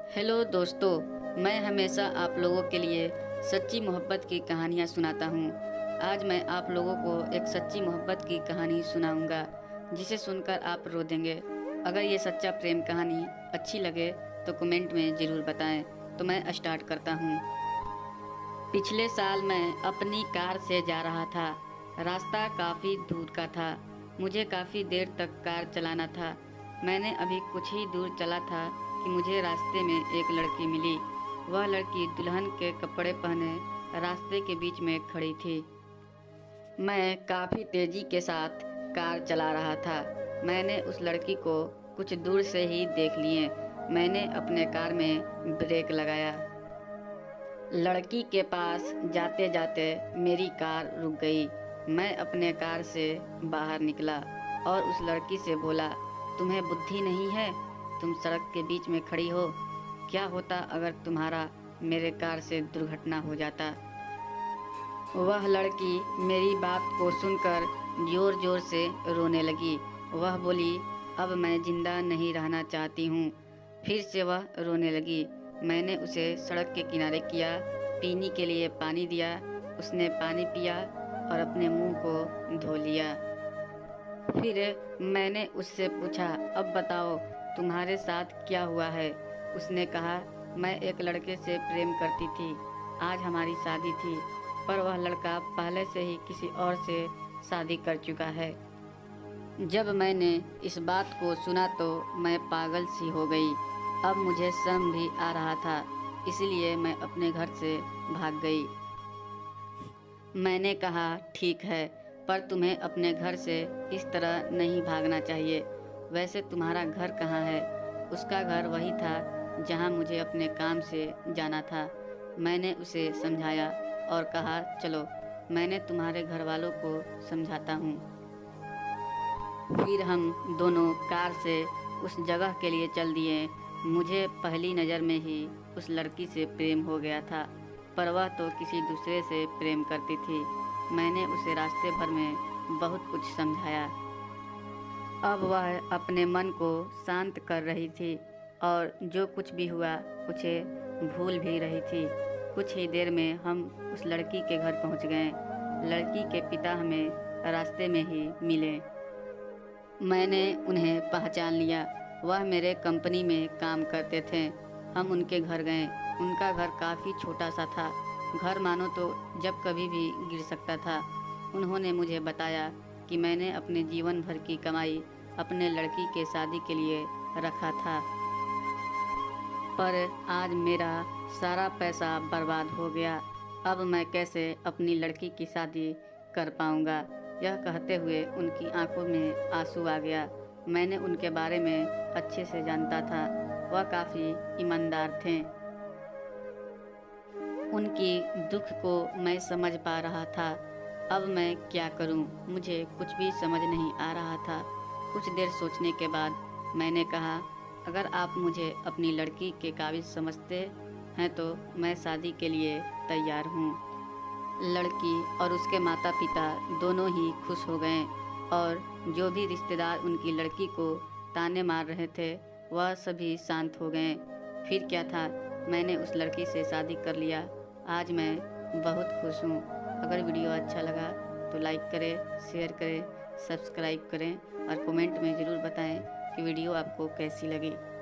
Hello दोस्तों, मैं हमेशा आप लोगों के लिए सच्ची मोहब्बत की कहानियाँ सुनाता हूँ। आज मैं आप लोगों को एक सच्ची मोहब्बत की कहानी सुनाऊंगा, जिसे सुनकर आप रो देंगे। अगर ये सच्चा प्रेम कहानी अच्छी लगे तो कमेंट में ज़रूर बताएं। तो मैं स्टार्ट करता हूँ। पिछले साल मैं अपनी कार से जा रहा था। रास्ता काफ़ी दूर का था। मुझे काफ़ी देर तक कार चलाना था। मैंने अभी कुछ ही दूर चला था कि मुझे रास्ते में एक लड़की मिली। वह लड़की दुल्हन के कपड़े पहने रास्ते के बीच में खड़ी थी। मैं काफ़ी तेज़ी के साथ कार चला रहा था। मैंने उस लड़की को कुछ दूर से ही देख लिए। मैंने अपने कार में ब्रेक लगाया। लड़की के पास जाते जाते मेरी कार रुक गई। मैं अपने कार से बाहर निकला और उस लड़की से बोला, तुम्हें बुद्धि नहीं है? तुम सड़क के बीच में खड़ी हो। क्या होता अगर तुम्हारा मेरे कार से दुर्घटना हो जाता? वह लड़की मेरी बात को सुनकर जोर जोर से रोने लगी। वह बोली, अब मैं जिंदा नहीं रहना चाहती हूँ। फिर से वह रोने लगी। मैंने उसे सड़क के किनारे किया, पीने के लिए पानी दिया। उसने पानी पिया और अपने मुंह को धो लिया। फिर मैंने उससे पूछा, अब बताओ तुम्हारे साथ क्या हुआ है? उसने कहा, मैं एक लड़के से प्रेम करती थी। आज हमारी शादी थी, पर वह लड़का पहले से ही किसी और से शादी कर चुका है। जब मैंने इस बात को सुना तो मैं पागल सी हो गई। अब मुझे शर्म भी आ रहा था, इसलिए मैं अपने घर से भाग गई। मैंने कहा, ठीक है, पर तुम्हें अपने घर से इस तरह नहीं भागना चाहिए। वैसे तुम्हारा घर कहाँ है? उसका घर वही था जहाँ मुझे अपने काम से जाना था। मैंने उसे समझाया और कहा, चलो मैंने तुम्हारे घर वालों को समझाता हूँ। फिर हम दोनों कार से उस जगह के लिए चल दिए। मुझे पहली नज़र में ही उस लड़की से प्रेम हो गया था, पर वह तो किसी दूसरे से प्रेम करती थी। मैंने उसे रास्ते भर में बहुत कुछ समझाया। अब वह अपने मन को शांत कर रही थी और जो कुछ भी हुआ उसे भूल भी रही थी। कुछ ही देर में हम उस लड़की के घर पहुंच गए। लड़की के पिता हमें रास्ते में ही मिले। मैंने उन्हें पहचान लिया। वह मेरे कंपनी में काम करते थे। हम उनके घर गए। उनका घर काफ़ी छोटा सा था। घर मानो तो जब कभी भी गिर सकता था। उन्होंने मुझे बताया कि मैंने अपने जीवन भर की कमाई अपने लड़की के शादी के लिए रखा था, पर आज मेरा सारा पैसा बर्बाद हो गया। अब मैं कैसे अपनी लड़की की शादी कर पाऊँगा? यह कहते हुए उनकी आंखों में आंसू आ गया। मैंने उनके बारे में अच्छे से जानता था। वह काफ़ी ईमानदार थे। उनकी दुख को मैं समझ पा रहा था। अब मैं क्या करूं? मुझे कुछ भी समझ नहीं आ रहा था। कुछ देर सोचने के बाद मैंने कहा, अगर आप मुझे अपनी लड़की के काबिल समझते हैं तो मैं शादी के लिए तैयार हूं। लड़की और उसके माता पिता दोनों ही खुश हो गए और जो भी रिश्तेदार उनकी लड़की को ताने मार रहे थे वह सभी शांत हो गए। फिर क्या था, मैंने उस लड़की से शादी कर लिया। आज मैं बहुत खुश हूँ। अगर वीडियो अच्छा लगा तो लाइक करें, शेयर करें, सब्सक्राइब करें और कमेंट में ज़रूर बताएं कि वीडियो आपको कैसी लगी।